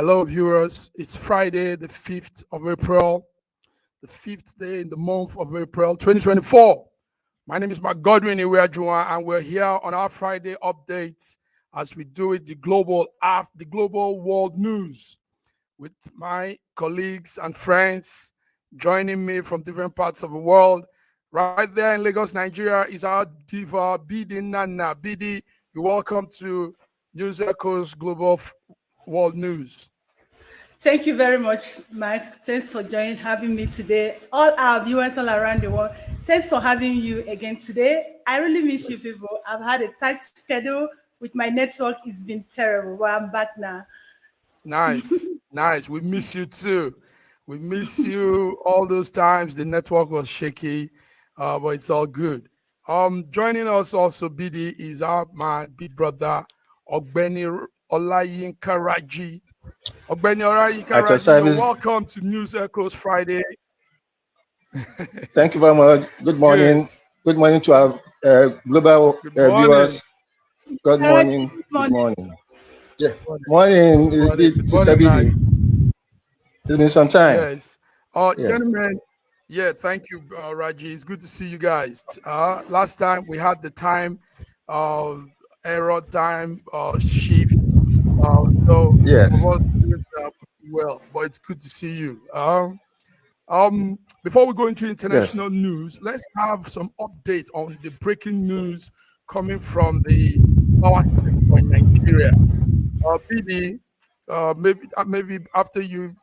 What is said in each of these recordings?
Hello, viewers. It's Friday, the 5th of April, the 5th day in the month of April, 2024. My name is Mark Godwin Iweajua, and we're here on our Friday update as we do it, the global world news, with my colleagues and friends joining me from different parts of the world. Right there in Lagos, Nigeria, is our diva, Bidi Nana. Bidi, you're welcome to News Echoes Global World News. Thank you very much, Mike. Thanks for having me today. All our viewers all around the world, thanks for having you again today. I really miss you people. I've had a tight schedule with my network. It's been terrible, but I'm back now. Nice, nice. We miss you too. We miss you all those times. The network was shaky, but it's all good. Joining us also, BD, is my big brother, Ogbeni Olayinka Raji. Ogbeni Olayinka Raji, you're welcome to News Echoes Friday. Thank you very much. Good morning. Good morning to our global viewers. Good morning. Good morning. Yeah. Morning. Sister BD. It's been some time. Yes. Gentlemen, yeah, thank you, Raji. It's good to see you guys. Last time we had the time, error time shift. So yes. Well, but it's good to see you. Before we go into international news, let's have some update on the breaking news coming from the power sector in Nigeria. BD, maybe after you,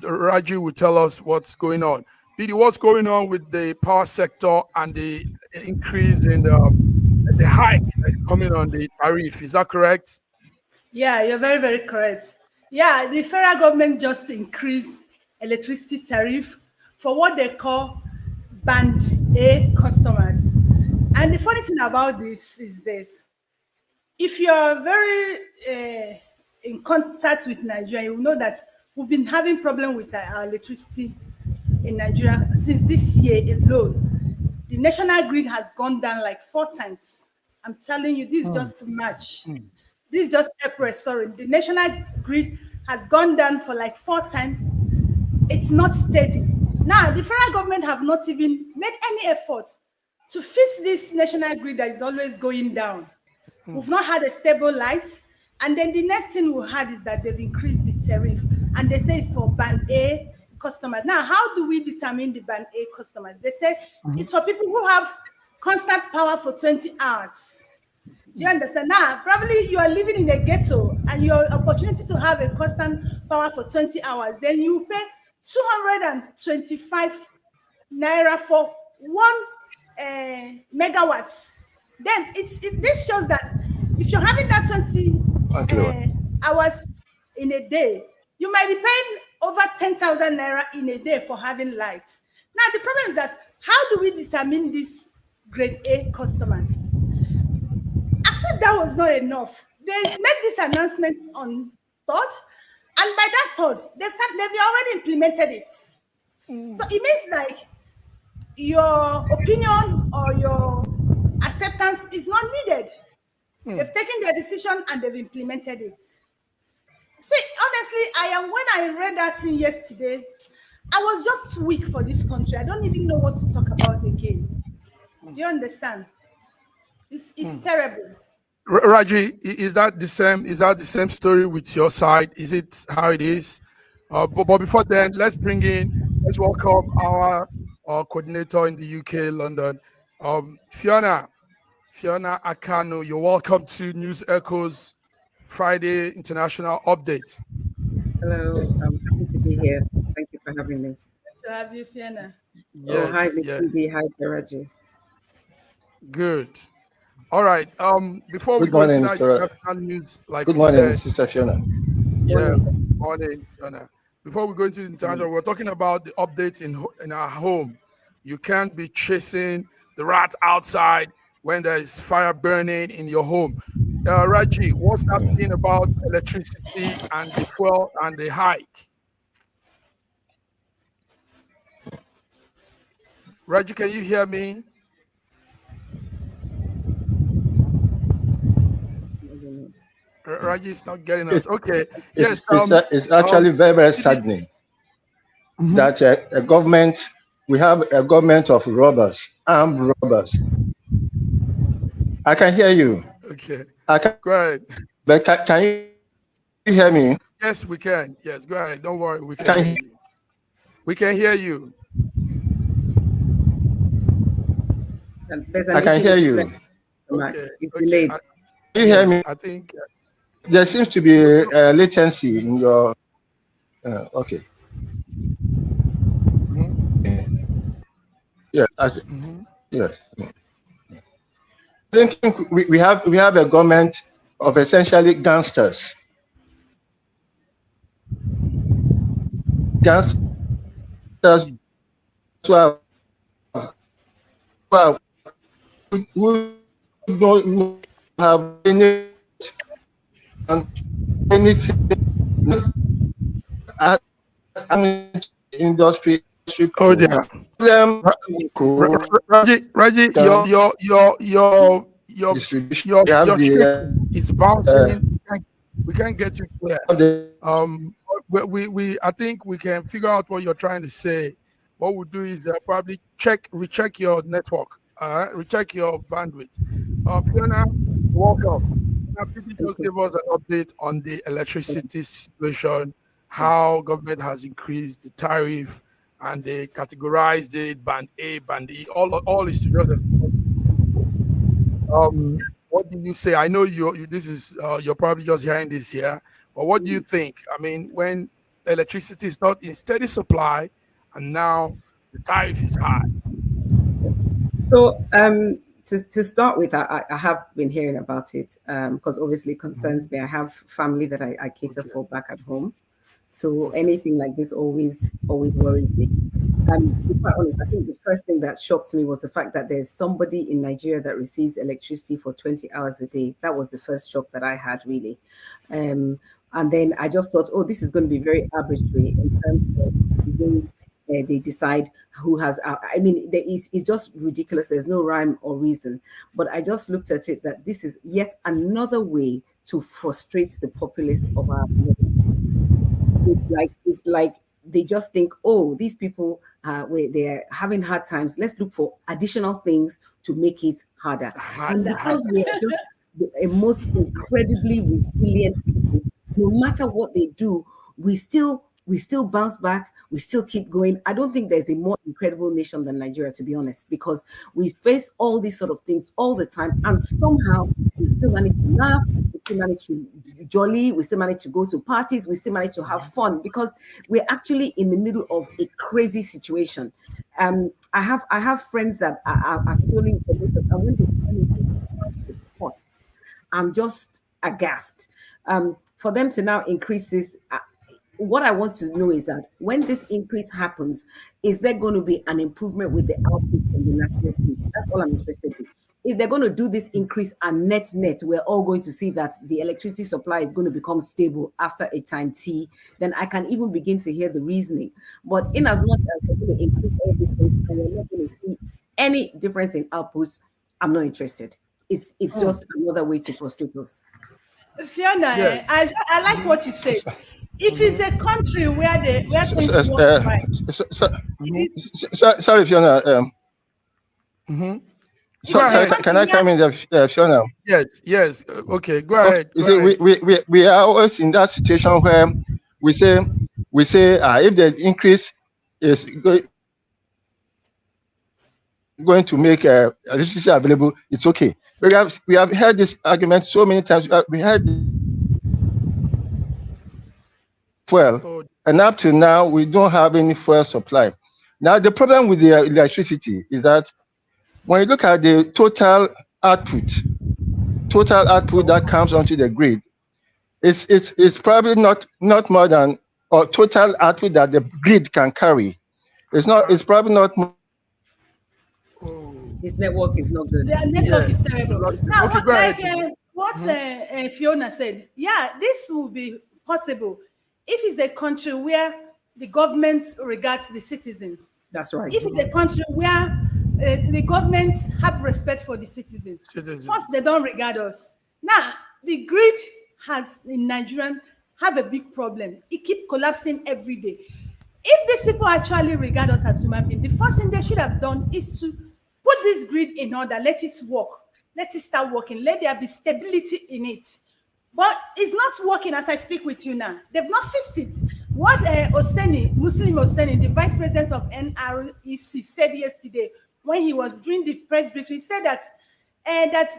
Raji will tell us what's going on. BD, what's going on with the power sector and the increase in the hike that's coming on the tariff? Is that correct? Yeah, you're very, very correct. Yeah, the federal government just increased electricity tariff for what they call Band A customers. And the funny thing about this is this. If you're very in contact with Nigeria, you will know that we've been having problem with our electricity in Nigeria since this year alone. The national grid has gone down like 4 times. I'm telling you, this is just March. This is just April, sorry. The national grid has gone down for like 4 times. It's not steady. Now, the federal government have not even made any effort to fix this national grid that is always going down. We've not had a stable light. And then the next thing we had is that they've increased the tariff. And they say it's for Band A customers. Now, how do we determine the Band A customers? They say it's for people who have constant power for 20 hours. Do you understand? Now, probably you are living in a ghetto and your opportunity to have a constant power for 20 hours, then you pay 225 naira for 1 megawatts. Then this shows that if you're having that 20 hours in a day, you might be paying over 10,000 naira in a day for having light. Now, the problem is that how do we determine these grade A customers? After that was not enough, they made this announcement on 3rd, and by that 3rd, they've already implemented it. So it means like your opinion or your acceptance is not needed. They've taken their decision and they've implemented it. See, honestly, when I read that thing yesterday, I was just too weak for this country. I don't even know what to talk about again. Do you understand? It's terrible. Raji, is that the same? Is that the same story with your side? Is it how it is? But before then, let's welcome our coordinator in the UK, London, Fiona Akano. You're welcome to News Echoes Friday International Update. Hello, I'm happy to be here. Thank you for having me. Good to have you, Fiona. Yes, hi, Nikki. Hi, Saraji. Good. All right. Before we go into that news, like good we morning, said, Sister Fiona. Yeah, morning, Fiona. Before we go into the international, we're talking about the updates in our home. You can't be chasing the rat outside when there is fire burning in your home. Raji, what's happening about electricity and the fuel and the hike? Raji, can you hear me? Raji is not getting us. Okay. It's, Yes. it's actually very, very saddening that a government, we have a government of robbers, armed robbers. I can hear you. Okay. I can, Go ahead. but can you hear me? Yes, we can. Yes, go ahead. Don't worry. We can Can hear you. We can hear you. And there's an I can issue hear with you. Okay. It's Okay. delayed. Can you hear me? I think There seems to be a latency in your. Okay. Yes. Yes. I think we have a government of essentially gangsters. Gangsters who don't have anything industry. oh dear. Raji, your stream is bouncing. We can't get you clear. I think we can figure out what you're trying to say. What we'll do is probably recheck your network, recheck your bandwidth. Fiona, welcome. Now, people just give us an update on the electricity situation, how government has increased the tariff, and they categorized it band A, band E. All is to just. What do you say? I know you this is you're probably just hearing this here, but what do you think? I mean, when electricity is not in steady supply, and now the tariff is high. So to start with, I have been hearing about it because obviously it concerns me. I have family that I cater for back at home, so anything like this always worries me. To be quite honest, I think the first thing that shocked me was the fact that there's somebody in Nigeria that receives electricity for 20 hours a day. That was the first shock that I had, really. And then I just thought, oh, this is going to be very arbitrary in terms of the way they decide who has. I mean, it's just ridiculous. There's no rhyme or reason. But I just looked at it that this is yet another way to frustrate the populace of our community. It's like they just think, oh, these people, they're having hard times. Let's look for additional things to make it harder. And because we are just a most incredibly resilient people, no matter what they do, we still bounce back. We still keep going. I don't think there's a more incredible nation than Nigeria, to be honest, because we face all these sort of things all the time, and somehow we still manage to laugh. We still manage to be jolly. We still manage to go to parties. We still manage to have fun because we're actually in the middle of a crazy situation. I have friends that are feeling a bit of, and when they tell me the costs, I'm just aghast. For them to now increase this. What I want to know is that when this increase happens, is there going to be an improvement with the output from the national grid? That's all I'm interested in. If they're going to do this increase and net, we're all going to see that the electricity supply is going to become stable after a time T, then I can even begin to hear the reasoning. But in as much as they're going to increase all these things and we're not going to see any difference in outputs, I'm not interested. It's just another way to frustrate us. Fiona, yeah. I like what you said. If it's a country where things work right. Sorry, Fiona. Can I come in there, Fiona? Yes. Okay, go ahead. We are always in that situation where we say if the increase is going to make electricity available, it's okay. We have heard this argument so many times. We heard fuel, and up to now we don't have any fuel supply. Now the problem with the electricity is that when you look at the total output that comes onto the grid, it's probably not more than or total output that the grid can carry. It's probably not more. His network is not good. The network is terrible. Now, what Fiona said, this will be possible if it's a country where the government regards the citizens. That's right. If it's a country where the governments have respect for the citizens. First, they don't regard us. Now, the grid has in Nigeria have a big problem. It keeps collapsing every day. If these people actually regard us as human beings, the first thing they should have done is to put this grid in order, let it work, let it start working, let there be stability in it. But it's not working as I speak with you now. They've not fixed it. What Muslim Hosseini, the vice president of NREC, said yesterday when he was doing the press briefing, he said that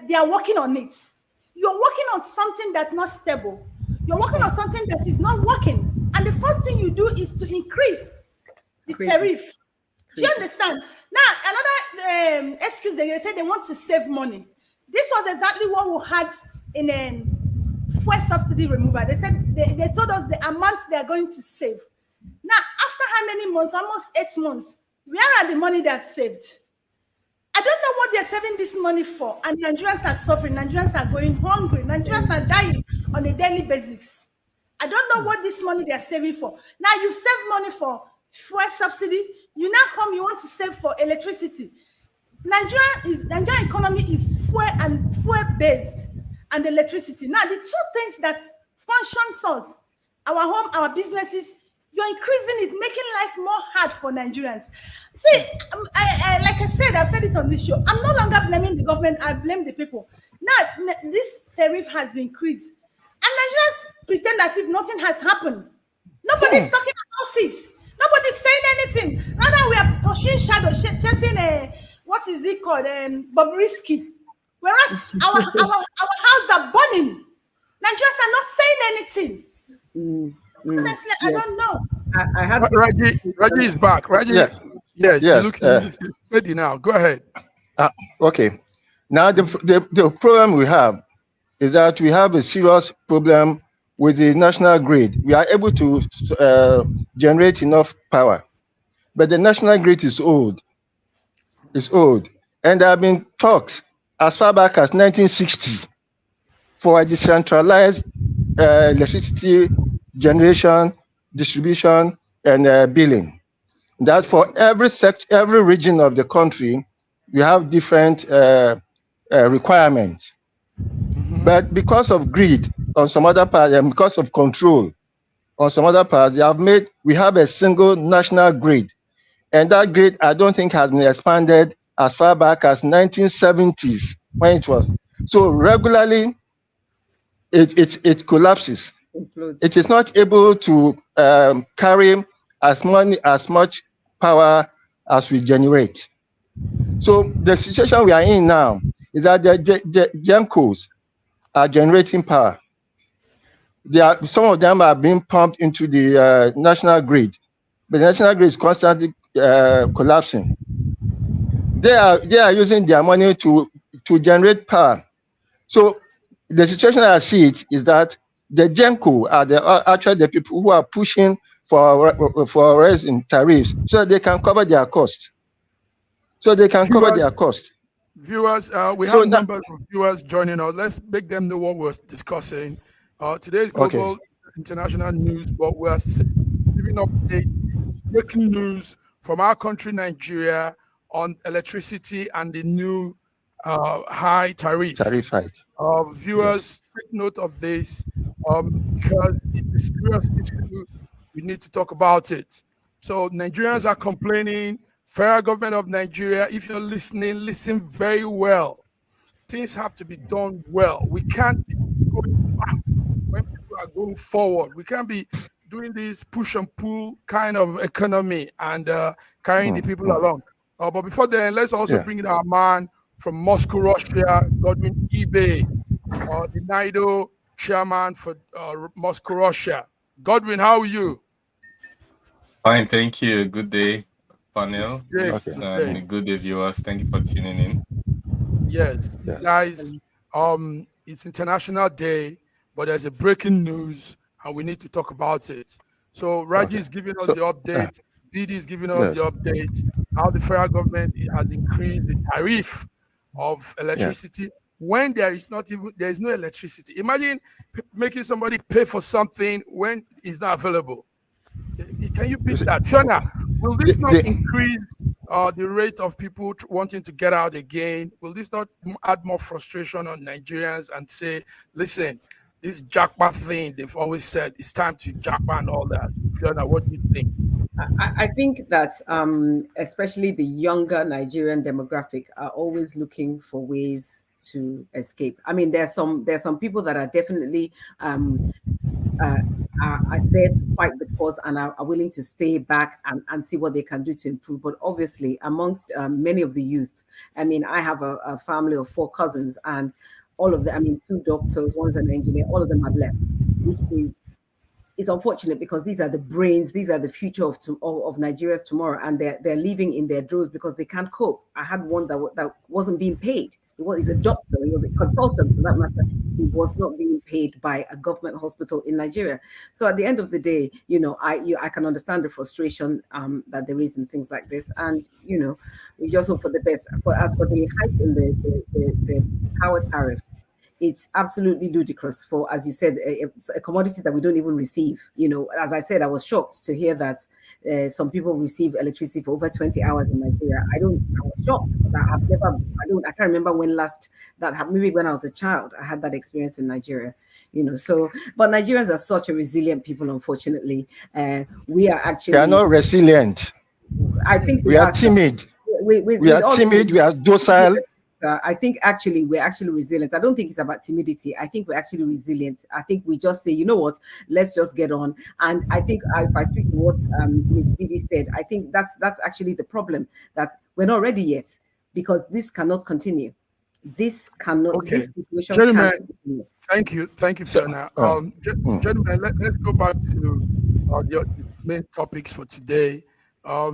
they are working on it. You're working on something that's not stable. You're working on something that is not working. And the first thing you do is to increase the tariff. Do you understand? Now, another excuse, they said they want to save money. This was exactly what we had in fuel subsidy removal. They said they told us the amounts they are going to save. Now, after how many months? Almost 8 months. Where are the money they have saved? I don't know what they're saving this money for. And Nigerians are suffering. Nigerians are going hungry. Nigerians are dying on a daily basis. I don't know what this money they're saving for. Now, you save money for fuel subsidy. You now come, you want to save for electricity. Nigerian economy is fuel based and electricity. Now, the two things that function us, our home, our businesses, you're increasing it, making life more hard for Nigerians. See, like I said, I've said it on this show. I'm no longer blaming the government. I blame the people. Now, this tariff has been increased. And Nigerians pretend as if nothing has happened. Nobody's talking about it. Nobody's saying anything. Rather, we are pushing shadow, chasing what is it called? Bobrisky. Whereas our houses are burning. Nigerians are not saying anything. Honestly, I don't know. I had Raji is back. Raji, yes. You look steady now. Go ahead. Okay. Now the problem we have is that we have a serious problem with the national grid. We are able to generate enough power, but the national grid is old. It's old, and there have been talks as far back as 1960 for a decentralized electricity generation, distribution, and billing. That for every region of the country, we have different requirements. But because of greed on some other part, and because of control on some other part, we have a single national grid. And that grid, I don't think, has been expanded as far back as 1970s when it was. So regularly, it collapses. It is not able to carry as much power as we generate. So the situation we are in now is that the GEMCOs are generating power. Some of them are being pumped into the national grid, but the national grid is constantly collapsing. They are using their money to generate power. So the situation I see it is that the GEMCO are actually the people who are pushing for a rise in tariffs so that they can cover their costs. Viewers, we have numbers of viewers joining us. Let's make them know what we're discussing. Today's global international news, but we're giving updates, breaking news from our country, Nigeria, on electricity and the new high tariff. Viewers, take note of this because it's a serious issue. We need to talk about it. So Nigerians are complaining. Federal government of Nigeria, if you're listening, listen very well. Things have to be done well. We can't be going back when people are going forward. We can't be doing this push and pull kind of economy and carrying the people along. But before then, let's also bring in our man from Moscow, Russia, Godwin eBay, the NIDO chairman for Moscow, Russia. Godwin, how are you? Fine, thank you. Good day, panel. And good day, viewers. Thank you for tuning in. Yes, guys, it's International Day, but there's a breaking news and we need to talk about it. So Raji is giving us the update. BD is giving us the update, how the federal government has increased the tariff of electricity when there is no electricity. Imagine making somebody pay for something when it's not available. Can you beat that? Fiona, will this not increase the rate of people wanting to get out again? Will this not add more frustration on Nigerians and say, listen, this jackpot thing, they've always said it's time to jackpot and all that. Fiona, what do you think? I think that especially the younger Nigerian demographic are always looking for ways to escape. I mean, there's some people that are definitely are there to fight the cause and are willing to stay back and see what they can do to improve. But obviously, amongst many of the youth, I mean, I have a family of 4 cousins, and all of them, I mean, 2 doctors, one's an engineer, all of them have left, which is unfortunate because these are the brains, these are the future of Nigeria's tomorrow, and they're leaving in their droves because they can't cope. I had one that wasn't being paid. He's a doctor, he was a consultant for that matter. He was not being paid by a government hospital in Nigeria. So at the end of the day, you know, I can understand the frustration that there is in things like this, and you know, we just hope for the best. As for the hike in the power tariff, it's absolutely ludicrous for, as you said, a commodity that we don't even receive. You know, as I said, I was shocked to hear that some people receive electricity for over 20 hours in Nigeria. I was shocked because I can't remember when last that happened. Maybe when I was a child, I had that experience in Nigeria. You know, so, but Nigerians are such a resilient people, unfortunately. We are actually... They are not resilient. I think we are timid. We are timid, we are docile. I think actually we're actually resilient. I don't think it's about timidity. I think we're actually resilient. I think we just say, you know what, let's just get on. And I think if I speak to what Ms. Bidi said, I think that's actually the problem, that we're not ready yet, because this cannot continue. This cannot. Okay, this situation gentlemen, cannot continue. Thank you, Fiona. Gentlemen, let's go back to the main topics for today.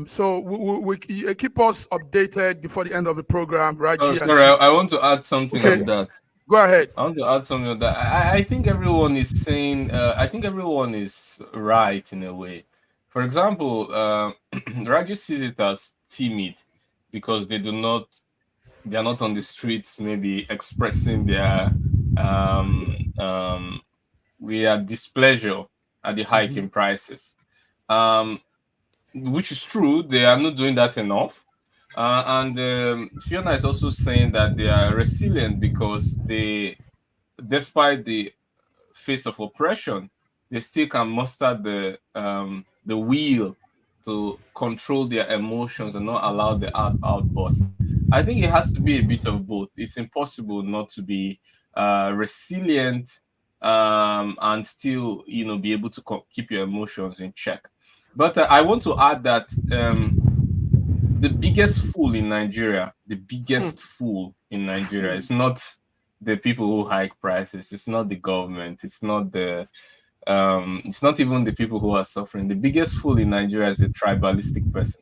So we keep us updated before the end of the program, right? Oh, sorry, I want to add something on that. Go ahead. I want to add something on that. I think everyone is saying, I think everyone is right in a way. For example, Raji sees it as timid because they are not on the streets, maybe expressing their displeasure at the hike in prices. Which is true, they are not doing that enough. And Fiona is also saying that they are resilient because they, despite the face of oppression, they still can muster the will to control their emotions and not allow the outburst. I think it has to be a bit of both. It's impossible not to be resilient and still, you know, be able to keep your emotions in check. But I want to add that the biggest fool in Nigeria, is not the people who hike prices. It's not the government. It's not even the people who are suffering. The biggest fool in Nigeria is a tribalistic person.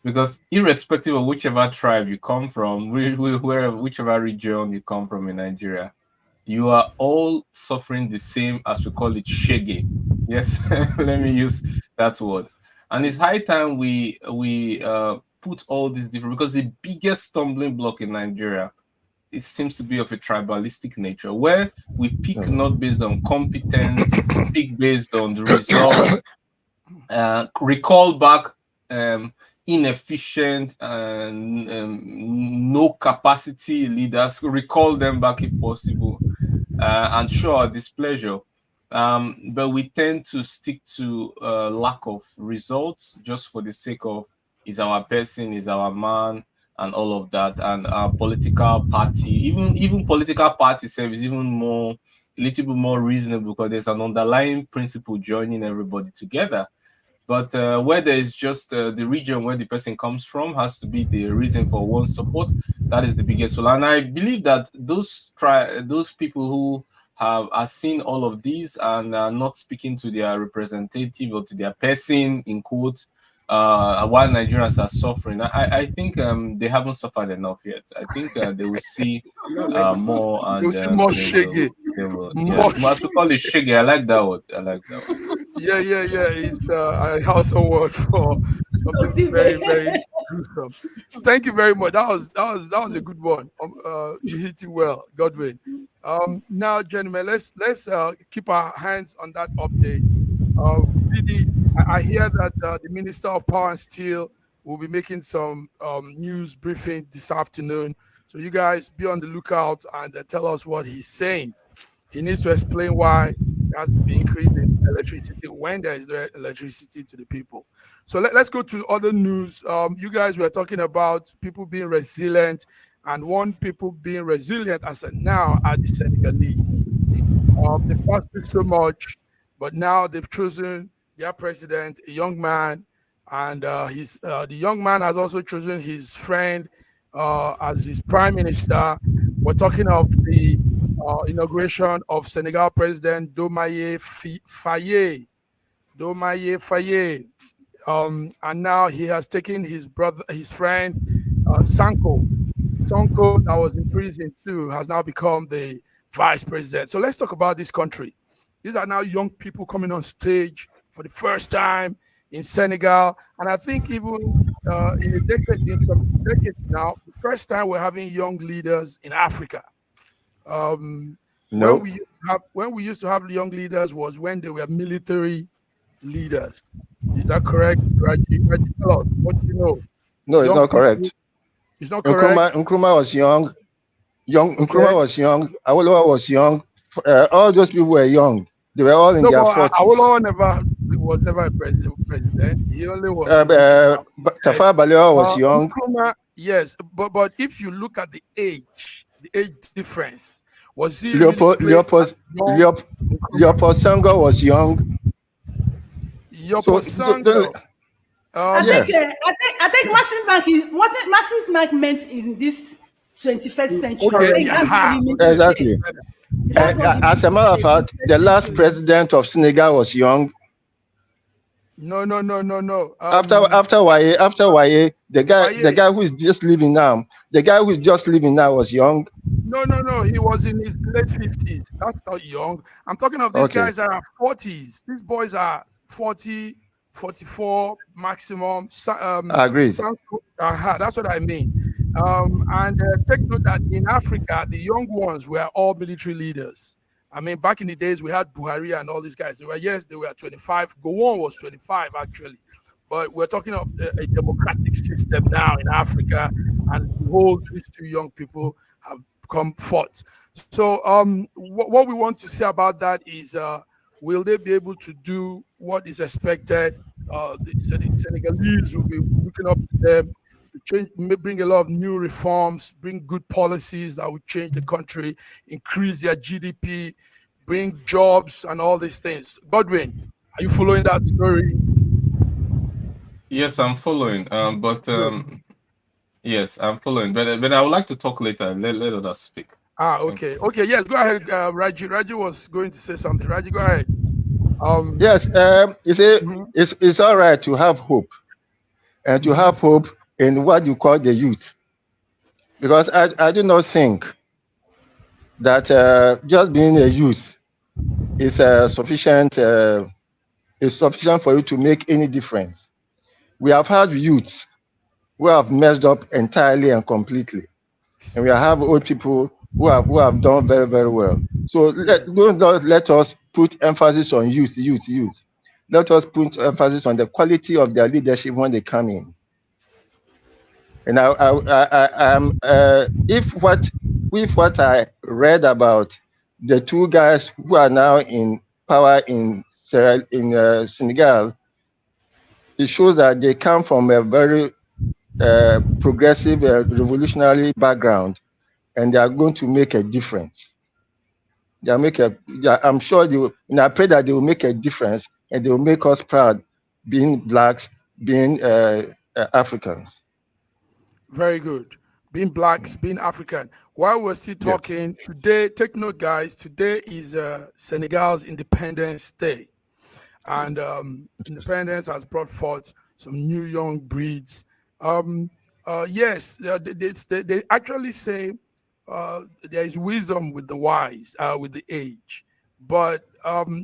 Because irrespective of whichever tribe you come from, whichever region you come from in Nigeria, you are all suffering the same, as we call it, shege. Yes, let me use that word. And it's high time we put all these different, because the biggest stumbling block in Nigeria, it seems to be of a tribalistic nature, where we pick not based on competence, pick based on the result, recall back inefficient and no capacity leaders, recall them back if possible, and show our displeasure. But we tend to stick to lack of results just for the sake of is our person, is our man, and all of that. And our political party, even political party service, even more, a little bit more reasonable, because there's an underlying principle joining everybody together. But where there is just the region where the person comes from has to be the reason for one's support. That is the biggest one. And I believe that those people who are seeing all of these and are not speaking to their representative or to their person, in quotes, while Nigerians are suffering, I think they haven't suffered enough yet. I think they will see more, and we'll see more shaggy. But to call it shaggy, I like that word. Yeah. It's a household word for something very, very gruesome. Thank you very much. That was a good one. You hit it well, Godwin. Now, gentlemen, let's keep our hands on that update. Really, I hear that the Minister of Power and Steel will be making some news briefing this afternoon. So you guys be on the lookout and tell us what he's saying. He needs to explain why there has to be increase in electricity when there is no electricity to the people. So let's go to other news. You guys were talking about people being resilient, and one people being resilient as of now are the Senegalese. They fasted so much, but now they've chosen their president, a young man, and the young man has also chosen his friend as his prime minister. We're talking of the inauguration of Senegal President Diomaye Faye. And now he has taken his friend Sonko. Sonko, that was in prison too, has now become the vice president. So let's talk about this country. These are now young people coming on stage for the first time in Senegal, and I think even in some decades now, the first time we're having young leaders in Africa. When we used to have young leaders was when they were military leaders. Is that correct, Raji? Raji, tell us, what do you know? No, it's not correct. It's not correct. Nkrumah was young. Nkrumah was young. Awolowo was young. All those people were young. They were all in their 40s. Awolowo was never a president. He only was. Tafawa Balewa was young. Nkrumah, yes, but if you look at the age difference, was he Leopold Senghor was young. Leopold Senghor. I think Massive Mark meant in this 21st century. Okay, exactly. As a matter of fact, the last president of Senegal was young. No. After Waye, the guy who is just leaving now, was young. No. He was in his late 50s. That's not young. I'm talking of these guys that are 40s. These boys are 40, 44 maximum. Agreed. That's what I mean. And take note that in Africa, the young ones were all military leaders. I mean, back in the days, we had Buhari and all these guys. They were 25. Gowon was 25, actually. But we're talking of a democratic system now in Africa, and behold, these two young people have come forth. So what we want to say about that is, will they be able to do what is expected? The Senegalese will be looking up to them to change, bring a lot of new reforms, bring good policies that will change the country, increase their GDP, bring jobs and all these things. Godwin, are you following that story? Yes, I'm following. Yes, I'm following. But I would like to talk later. Let others speak. Okay. Okay, yes, go ahead, Raji. Raji was going to say something. Raji, go ahead. Yes, you see, it's all right to have hope, and to have hope in what you call the youth, because I do not think that just being a youth is sufficient. Is sufficient for you to make any difference. We have had youths who have messed up entirely and completely, and we have old people who have done very, very well. So don't let us put emphasis on youth. Let us put emphasis on the quality of their leadership when they come in. And if what I read about the two guys who are now in power in Senegal, it shows that they come from a very progressive, revolutionary background, and they are going to make a difference. I'm sure they will, and I pray that they will make a difference, and they will make us proud, being blacks, being Africans. Very good. Being blacks, being African. While we're still talking today, take note, guys. Today is Senegal's Independence Day, and independence has brought forth some new young breeds. Yes, they actually say there is wisdom with the wise, with the age. But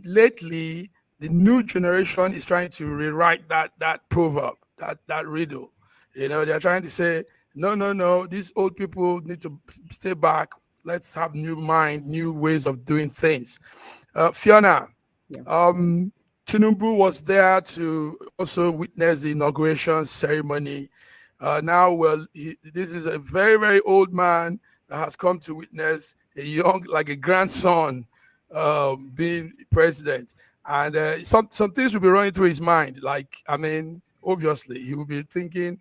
lately, the new generation is trying to rewrite that proverb, that riddle. You know, they're trying to say, no, these old people need to stay back. Let's have new mind, new ways of doing things. Fiona, Tinubu was there to also witness the inauguration ceremony. This is a very, very old man that has come to witness a young, like a grandson, being president, and some things will be running through his mind. Like, I mean, obviously, he will be thinking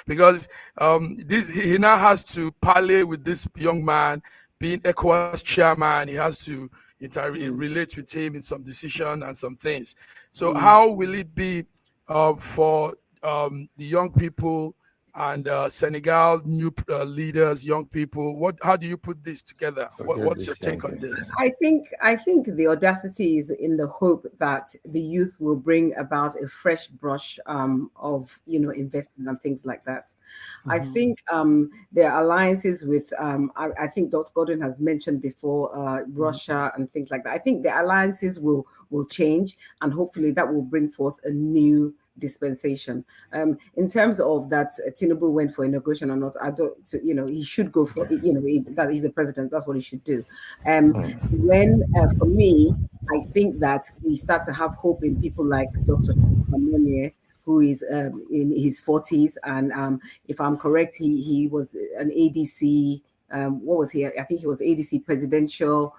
because he now has to parley with this young man being ECOWAS chairman. He has to relate with him in some decision and some things. So how will it be for the young people and Senegal new leaders, young people? How do you put this together? What's your take on this? I think the audacity is in the hope that the youth will bring about a fresh brush of investment and things like that. I think their alliances with I think Dr. Gordon has mentioned before Russia and things like that. I think the alliances will change, and hopefully that will bring forth a new dispensation. In terms of that Tinubu went for inauguration or not, I don't, he should go for, that he's a president, that's what he should do. For me, I think that we start to have hope in people like Dr. Kamone, who is in his 40s, and if I'm correct, he was an ADC. What was he? I think he was ADC presidential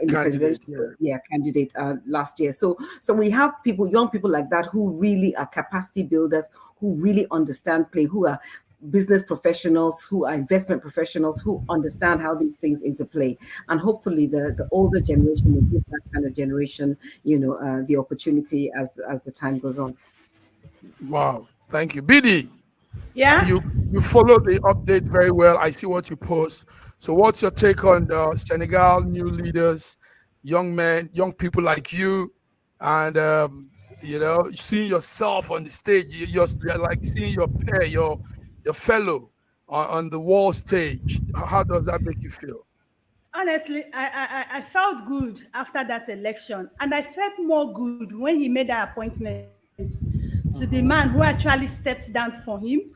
candidate last year. So we have young people like that who really are capacity builders, who really understand play, who are business professionals, who are investment professionals, who understand how these things interplay. And hopefully the older generation will give that kind of generation, the opportunity as the time goes on. Wow, thank you, BD. Yeah, you follow the update very well. I see what you post. So what's your take on the Senegal new leaders, young men, young people like you, and seeing yourself on the stage? You're like seeing your peer, your fellow on the wall stage. How does that make you feel? honestly, I felt good after that election, and I felt more good when he made that appointment to the man who actually steps down for him.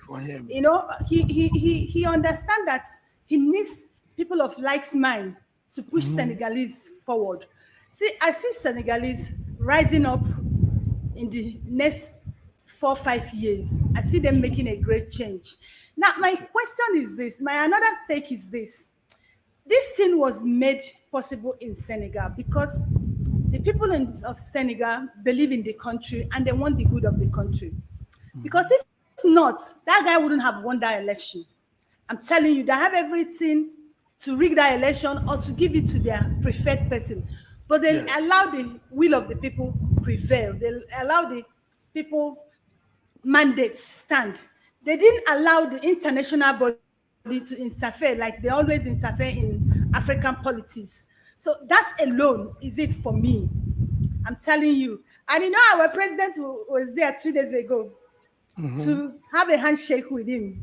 He understands that he needs people of like mind to push Senegalese forward. See, I see Senegalese rising up in the next 4-5 years. I see them making a great change. Now, my question is this. My another take is this. This thing was made possible in Senegal because the people of Senegal believe in the country and they want the good of the country. Because if not, that guy wouldn't have won that election. I'm telling you, they have everything to rig that election or to give it to their preferred person. But they allow the will of the people prevail. They allow the people mandates stand. They didn't allow the international body to interfere like they always interfere in African politics. So that alone is it for me. I'm telling you. And our president was there 2 days ago to have a handshake with him.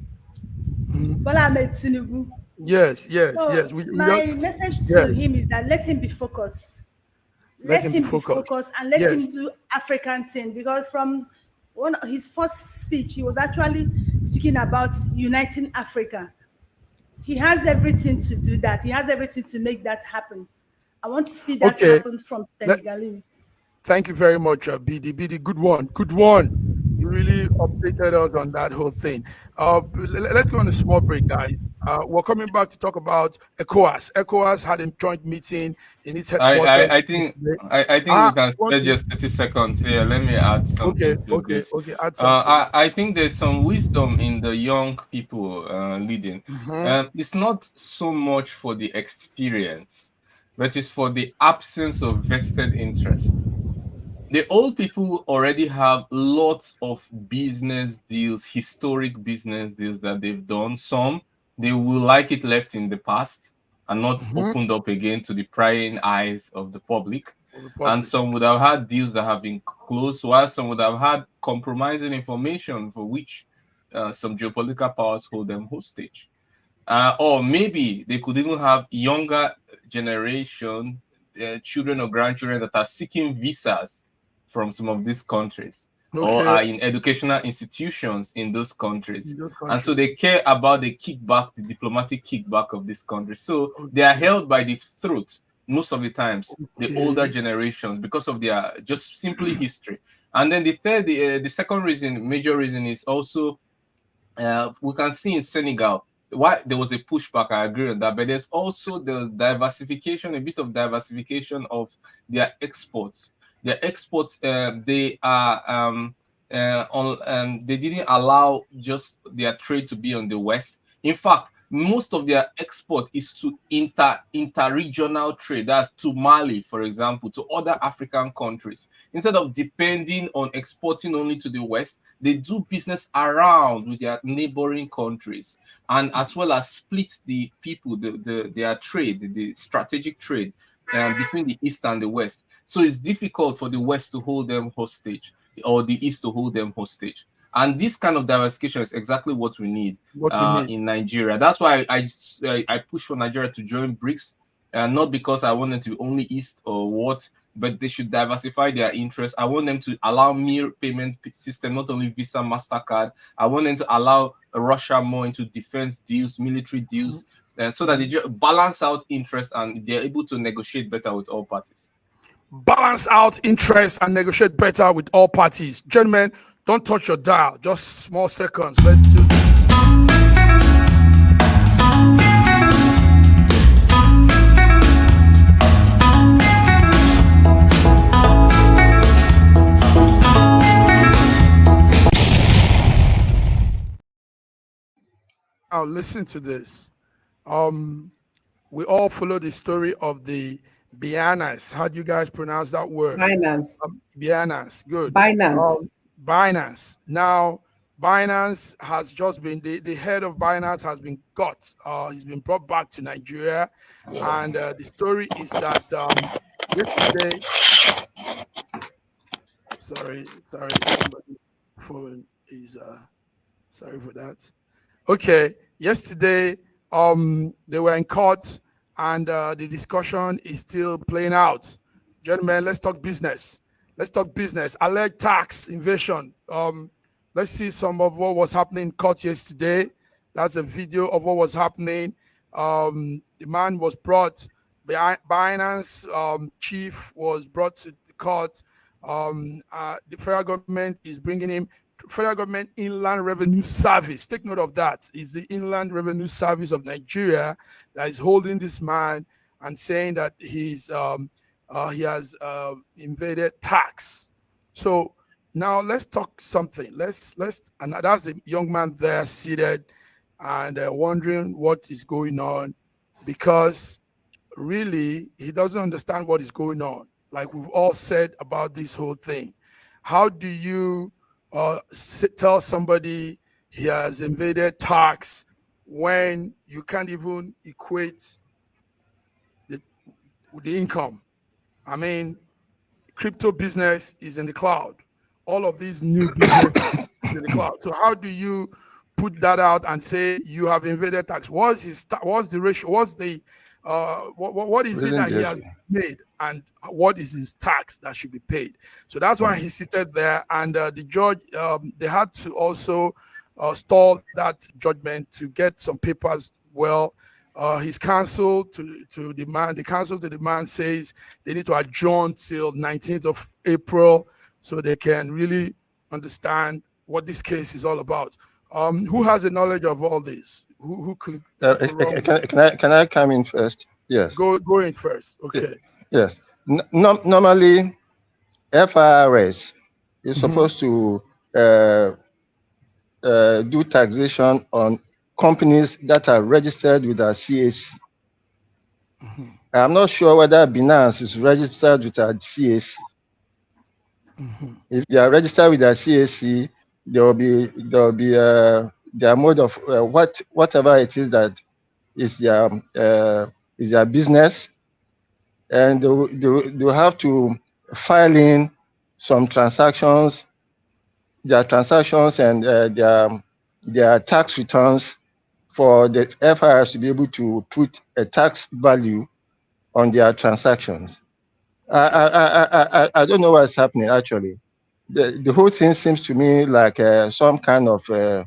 Bola Ahmed Tinubu. Yes. My message to him is that let him be focused. Let him be focused and let him do African thing, because from his first speech, he was actually speaking about uniting Africa. He has everything to do that. He has everything to make that happen. I want to see that happen from Senegal. Thank you very much, BD. BD, good one. You really updated us on that whole thing. Let's go on a small break, guys. We're coming back to talk about ECOWAS. ECOWAS had a joint meeting in its headquarters. I think we can spare just 30 seconds here. Let me add something to this. Okay, add something. I think there's some wisdom in the young people leading. It's not so much for the experience, but it's for the absence of vested interest. The old people already have lots of business deals, historic business deals that they've done. Some, they will like it left in the past and not opened up again to the prying eyes of the public. And some would have had deals that have been closed, while some would have had compromising information for which some geopolitical powers hold them hostage. Or maybe they could even have younger generation, children or grandchildren that are seeking visas from some of these countries, or are in educational institutions in those countries. And so they care about the kickback, the diplomatic kickback of this country. So they are held by the throat most of the times, the older generations, because of their just simply history. And then the second reason, major reason, is also we can see in Senegal why there was a pushback, I agree on that, but there's also the diversification, a bit of diversification of their exports. Their exports, they are they didn't allow just their trade to be on the West. In fact, most of their export is to inter-regional trade. That's to Mali, for example, to other African countries. Instead of depending on exporting only to the West, they do business around with their neighboring countries, and as well as split the people, their trade, the strategic trade between the East and the West. So it's difficult for the West to hold them hostage, or the East to hold them hostage. And this kind of diversification is exactly what we need in Nigeria. That's why I push for Nigeria to join BRICS, not because I want them to be only East or what, but they should diversify their interests. I want them to allow mere payment system, not only Visa, MasterCard. I want them to allow Russia more into defense deals, military deals, so that they just balance out interest and they're able to negotiate better with all parties. Balance out interest and negotiate better with all parties. Gentlemen, don't touch your dial. Just small seconds. Let's do this. Now listen to this. We all follow the story of the Binance. How do you guys pronounce that word? Binance. Binance. Good. Binance. Binance. Now, Binance has just been, the head of Binance has been got. He's been brought back to Nigeria. And the story is that yesterday, sorry, somebody phone is, sorry for that. Okay, yesterday, they were in court and the discussion is still playing out. Gentlemen, let's talk business. Let's talk business. Alleged tax invasion. Let's see some of what was happening in court yesterday. That's a video of what was happening. The man was brought, Binance chief was brought to the court. The federal government is bringing him. Federal Government Inland Revenue Service. Take note of that. It's the Inland Revenue Service of Nigeria that is holding this man and saying that he has invaded tax. So now let's talk something. And that's a young man there seated and wondering what is going on, because really he doesn't understand what is going on. Like we've all said about this whole thing. How do you tell somebody he has invaded tax when you can't even equate the income? I mean, crypto business is in the cloud. All of these new business is in the cloud. So how do you put that out and say you have invaded tax? What's the ratio? What's the what is it that he has made, and what is his tax that should be paid? So that's why he seated there, and the judge, they had to also stall that judgment to get some papers. Well, his counsel to demand, the counsel to demand says they need to adjourn till 19th of April so they can really understand what this case is all about. Who has the knowledge of all this? Who could? Can I come in first? Yes. Go in first. Okay. Yes. Normally, FIRS is supposed to do taxation on companies that are registered with our CAC. I'm not sure whether Binance is registered with our CAC. If they are registered with our CAC, there will be their mode of whatever it is that is their business, and they have to file in some transactions, their transactions and their tax returns for the FIRS to be able to put a tax value on their transactions. I don't know what's happening actually. The whole thing seems to me like some kind of a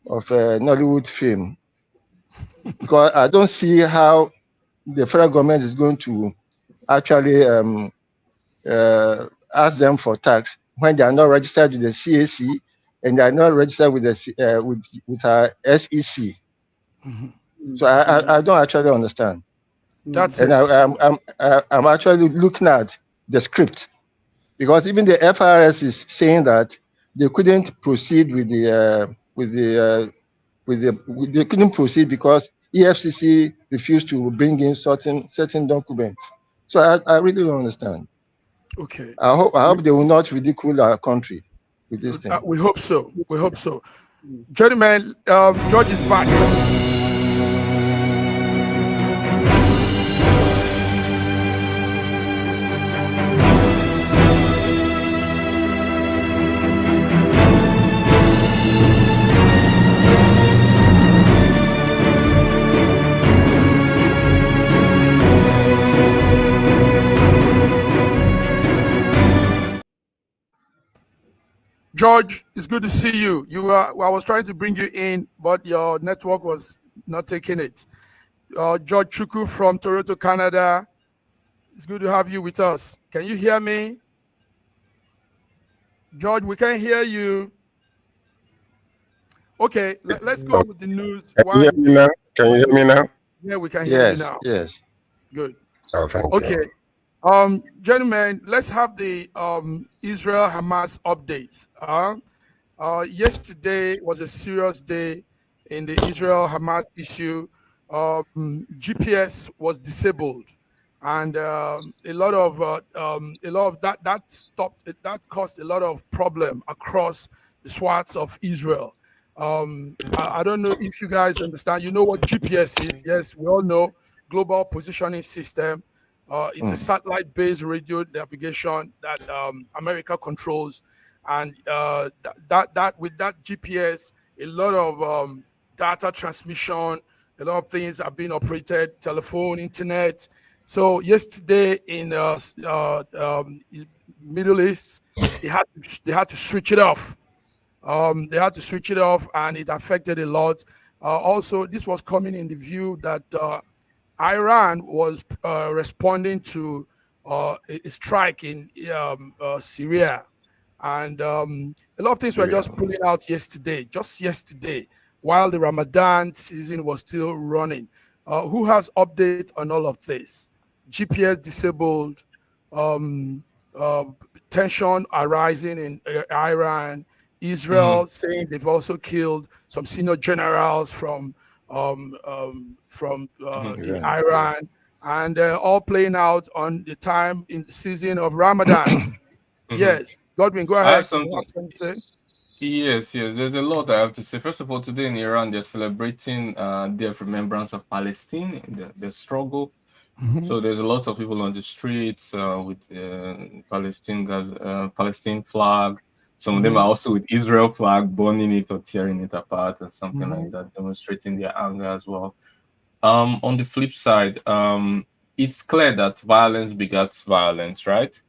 Nollywood film, because I don't see how the federal government is going to actually ask them for tax when they are not registered with the CAC and they are not registered with the with our SEC. So I don't actually understand. That's and it. I'm actually looking at the script, because even the FRS is saying that they couldn't proceed they couldn't proceed because EFCC refused to bring in certain documents. So I really don't understand. Okay. I hope they will not ridicule our country with this thing. We hope so. We hope so. Gentlemen, George is back. George, it's good to see you. I was trying to bring you in, but your network was not taking it. George Chuku from Toronto, Canada. It's good to have you with us. Can you hear me? George, we can hear you. Okay, let's go with the news. Can you hear me now? Can you hear me now? Yeah, we can hear you now. Yes. Good. Oh, thank you. Okay. Gentlemen, let's have the Israel-Hamas update. Yesterday was a serious day in the Israel-Hamas issue. GPS was disabled, and a lot of that caused a lot of problem across the swaths of Israel. I don't know if you guys understand. You know what GPS is? Yes, we all know. Global Positioning System. It's a satellite-based radio navigation that America controls, and that with that GPS, a lot of data transmission, a lot of things are being operated, telephone, internet. So yesterday in Middle East, they had to switch it off. They had to switch it off, and it affected a lot. Also, this was coming in the view that Iran was responding to a strike in Syria, and a lot of things were just pulling out yesterday, while the Ramadan season was still running. Who has update on all of this? GPS disabled, tension arising in Iran, Israel saying they've also killed some senior generals from Iran, and all playing out on the time in the season of Ramadan. Yes, Godwin, go ahead. Yes, there's a lot I have to say. First of all, today in Iran, they're celebrating Day of Remembrance of Palestine, the struggle. So there's a lot of people on the streets with Palestine flag. Some of them are also with Israel flag, burning it or tearing it apart and something like that, demonstrating their anger as well. On the flip side, it's clear that violence begets violence, right?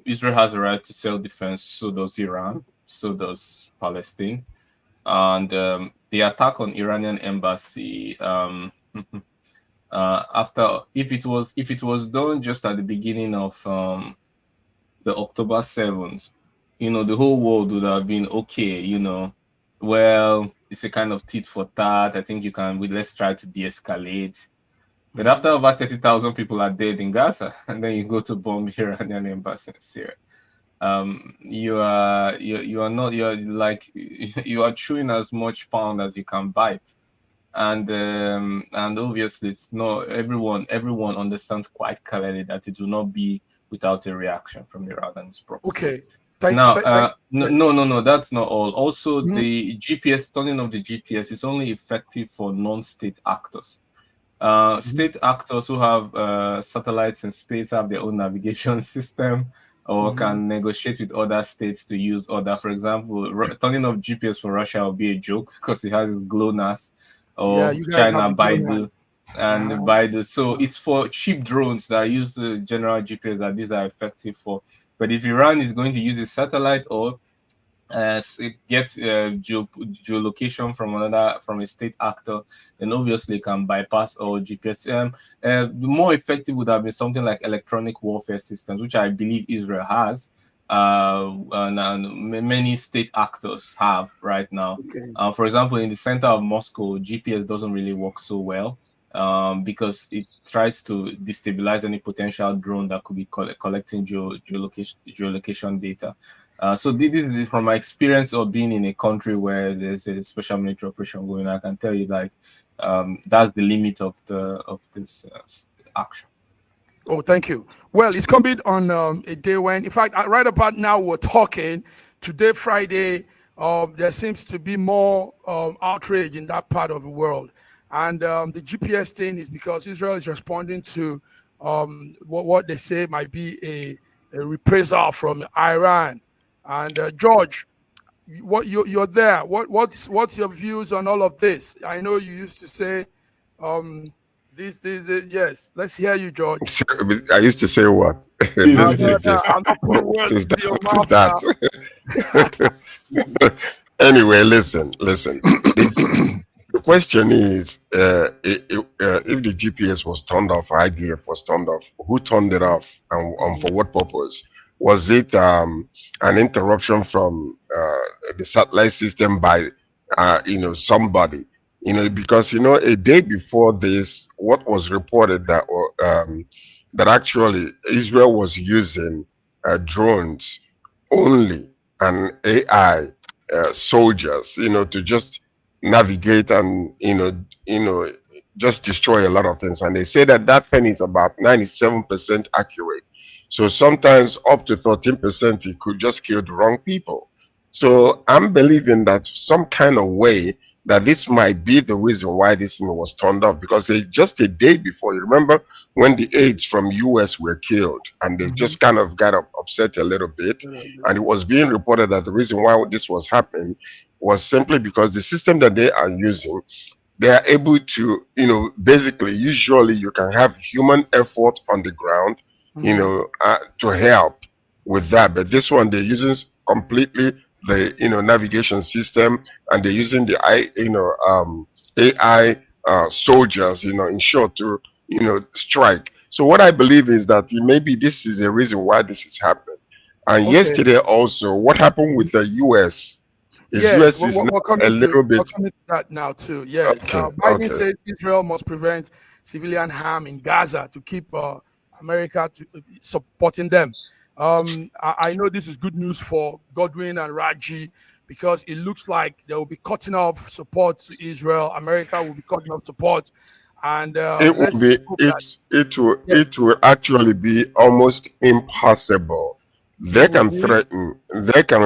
Israel has a right to self-defense, so does Iran, so does Palestine. And the attack on Iranian embassy, if it was done just at the beginning of the October 7th, the whole world would have been okay, well, it's a kind of tit for tat. I think let's try to de-escalate. But after over 30,000 people are dead in Gaza, and then you go to bomb Iranian embassy in Syria, you are chewing as much pound as you can bite, and obviously it's not everyone understands quite clearly that it will not be without a reaction from Iran and its proxy. Okay. No, that's not all. Also, the GPS, turning off the GPS is only effective for non-state actors. State actors who have satellites in space have their own navigation system, or can negotiate with other states to use other. For example, turning off GPS for Russia will be a joke because it has GLONASS, or China Baidu and Baidu. So it's for cheap drones that use the general GPS that these are effective for. But if Iran is going to use a satellite or get geolocation from a state actor, then obviously can bypass all GPS. More effective would have been something like electronic warfare systems, which I believe Israel has. and many state actors have right now. For example, in the center of Moscow, GPS doesn't really work so well because it tries to destabilize any potential drone that could be collecting geolocation data. So this is from my experience of being in a country where there's a special military operation going on. I can tell you, like, that's the limit of this action. Oh, thank you. Well, it's coming on a day when, in fact, right about now we're talking, today, Friday, there seems to be more outrage in that part of the world. And the GPS thing is because Israel is responding to what they say might be a reprisal from Iran. And George, you're there. What's your views on all of this? I know you used to say this yes. Let's hear you, George. I used to say what? I'm not putting words into your mouth now. Anyway, listen. The question is, if the GPS was turned off, or IDF was turned off, who turned it off, and for what purpose? Was it an interruption from the satellite system by somebody? Because a day before this, what was reported that that actually Israel was using drones only and AI soldiers, to just navigate and just destroy a lot of things. And they say that thing is about 97% accurate. So sometimes up to 13%, it could just kill the wrong people. So I'm believing that some kind of way that this might be the reason why this thing was turned off, because just a day before, you remember when the aides from US were killed, and they just kind of got upset a little bit, and it was being reported that the reason why this was happening was simply because the system that they are using, they are able to, basically, usually you can have human effort on the ground, to help with that, but this one they're using completely the navigation system, and they're using the AI soldiers, in short, to strike. So what I believe is that maybe this is a reason why this is happening. And yesterday also, what happened with the US? Yes, US is we're coming a little bit. We're coming to that now too. Yes, Biden said Israel must prevent civilian harm in Gaza to keep America supporting them. I know this is good news for Godwin and Raji, because it looks like they will be cutting off support to Israel. America will be cutting off support, and it will actually be almost impossible. They can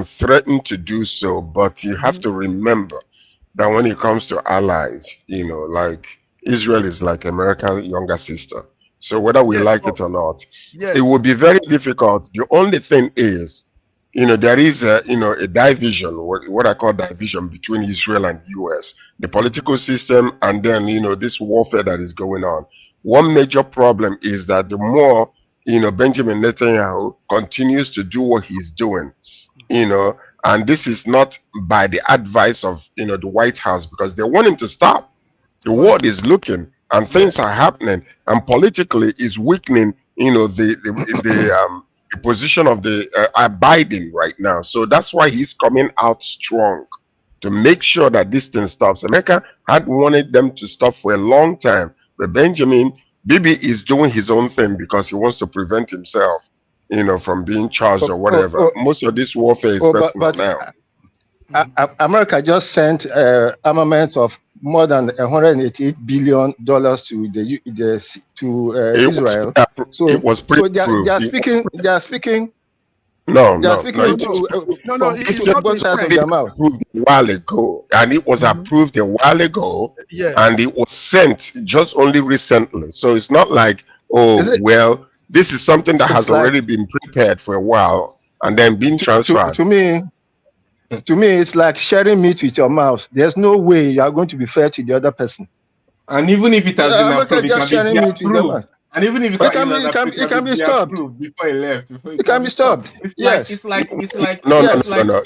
threaten to do so, but you have to remember that when it comes to allies, like Israel is like America's younger sister. So whether we like it or not, it will be very difficult. The only thing is, there is a division, what I call division between Israel and US, the political system, and then, this warfare that is going on. One major problem is that the more, Benjamin Netanyahu continues to do what he's doing, and this is not by the advice of, the White House, because they want him to stop. The world is looking, and things are happening, and politically is weakening, the position of the Biden right now. So that's why he's coming out strong to make sure that this thing stops. America had wanted them to stop for a long time, but Bibi is doing his own thing because he wants to prevent himself, from being charged or whatever. Most of this warfare is personal now. America just sent armaments of more than $188 billion to Israel. So it was pre-approved. They are speaking. No. It's approved a while ago, and it was approved a while ago, and it was sent just only recently. So it's not like, this is something that has already been prepared for a while and then being transferred. To me, it's like sharing meat with your mouth. There's no way you are going to be fair to the other person. And even if it has been approved, it can be approved. And even if it can be stopped before he left. It can be stopped. It's like no.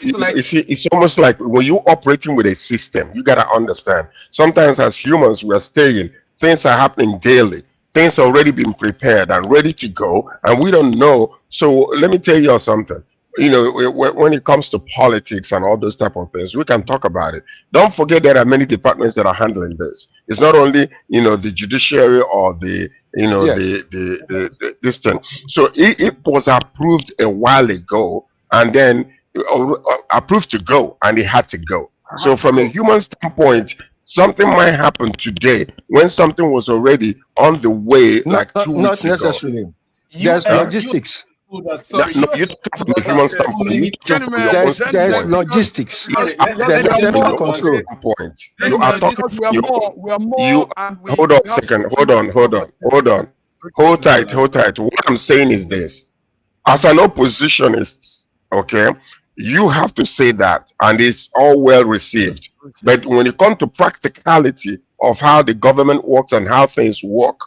You see, it's almost like when you're operating with a system, you gotta understand. Sometimes as humans, we are staying. Things are happening daily. Things are already been prepared and ready to go, and we don't know. So let me tell you something. when it comes to politics and all those type of things, we can talk about it. Don't forget there are many departments that are handling this. It's not only the judiciary or the this thing. So it was approved a while ago, and then approved to go, and it had to go. So from a human standpoint, something might happen today when something was already on the way like 2 weeks ago. Not necessarily. There's logistics. Sorry, you talk from a human standpoint. There's logistics. There's central control. Hold on a second. Hold on. Hold tight. What I'm saying is this: as an oppositionist, okay, you have to say that, and it's all well received. But when it comes to practicality of how the government works and how things work,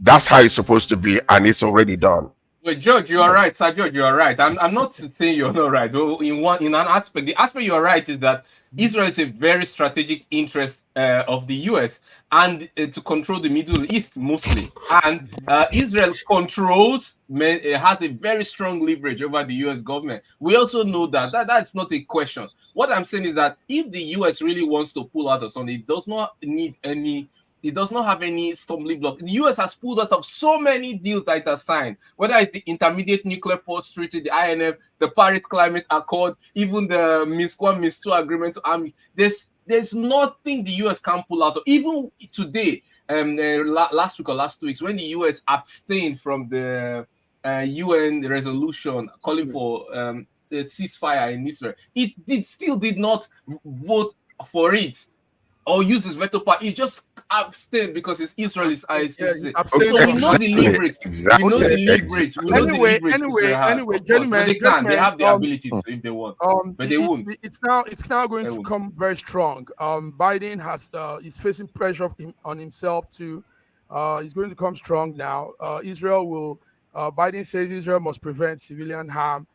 that's how it's supposed to be, and it's already done. Wait, George, you are right. Sir George, you are right. I'm not saying you're not right. In an aspect, the aspect you are right is that Israel is a very strategic interest of the US and to control the Middle East mostly. And Israel has a very strong leverage over the US government. We also know that's not a question. What I'm saying is that if the US really wants to pull out of something, it does not have any stumbling block. The US has pulled out of so many deals that it has signed, whether it's the Intermediate Nuclear Force Treaty, the INF, the Paris Climate Accord, even the Minsk I, Minsk II Agreement to Army. There's nothing the US can pull out of. Even today, last week or last 2 weeks, when the US abstained from the UN resolution calling for the ceasefire in Israel, it still did not vote for it or use his veto power. He just abstained because it's Israel. So we know the leverage. Exactly. We know the leverage. Anyway, gentlemen, they have the ability to if they want, but they won't. It's now going to come very strong. Biden is facing pressure on himself to. He's going to come strong now. Biden says Israel must prevent civilian harm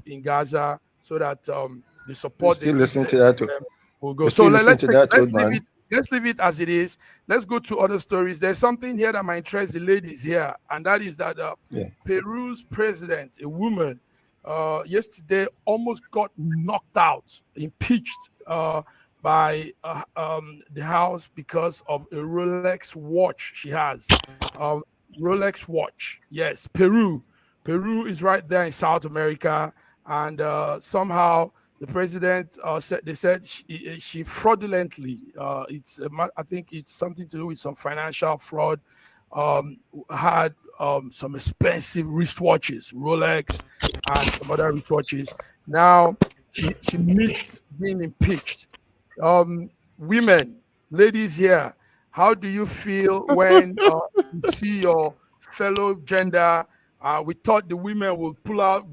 in Gaza so that the support. Still listening to that too. We'll go. So let's leave it as it is. Let's go to other stories. There's something here that might interest the ladies here, and that is that Peru's president, a woman, yesterday almost got knocked out, impeached by the House because of a Rolex watch she has. Rolex watch. Yes, Peru. Peru is right there in South America, and somehow the president said she fraudulently. I think it's something to do with some financial fraud. Had some expensive wristwatches, Rolex, and some other wristwatches. Now she missed being impeached. Women, ladies here, how do you feel when you see your fellow gender? We thought the women would pull out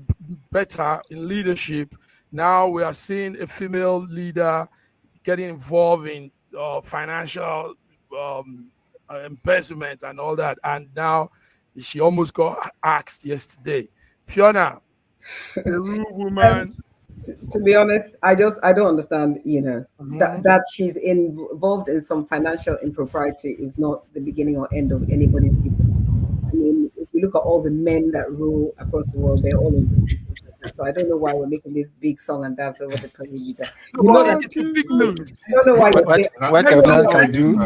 better in leadership. Now we are seeing a female leader getting involved in financial embezzlement and all that. And now she almost got axed yesterday. Fiona, Peru woman. To be honest, I don't understand, that she's involved in some financial impropriety is not the beginning or end of anybody's life. I mean, if we look at all the men that rule across the world, they're all in. So I don't know why we're making this big song and dance over the Peru leader. You know that's big news. I don't know why you're saying what a man can do.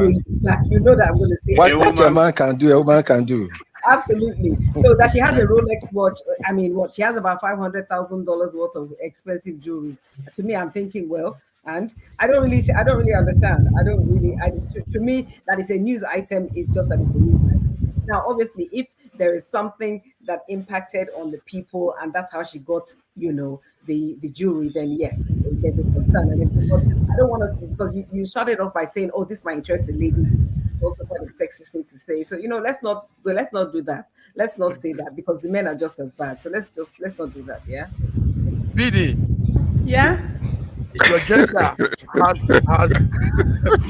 Like, you know that I'm going to say what a man can do, a woman can do. Absolutely. So that she has a Rolex watch. I mean, she has about $500,000 worth of expensive jewelry. To me, I'm thinking, well, and I don't really understand. To me, that is a news item. It's just that it's a news item. Now, obviously, if there is something that impacted on the people, and that's how she got, the jewelry, then yes, there's a concern. And I don't want to, because you started off by saying, "Oh, this might interest the ladies." Also, quite a sexist thing to say. So let's not do that. Let's not say that because the men are just as bad. So let's not do that. Yeah. Bidi. Yeah. Your gender has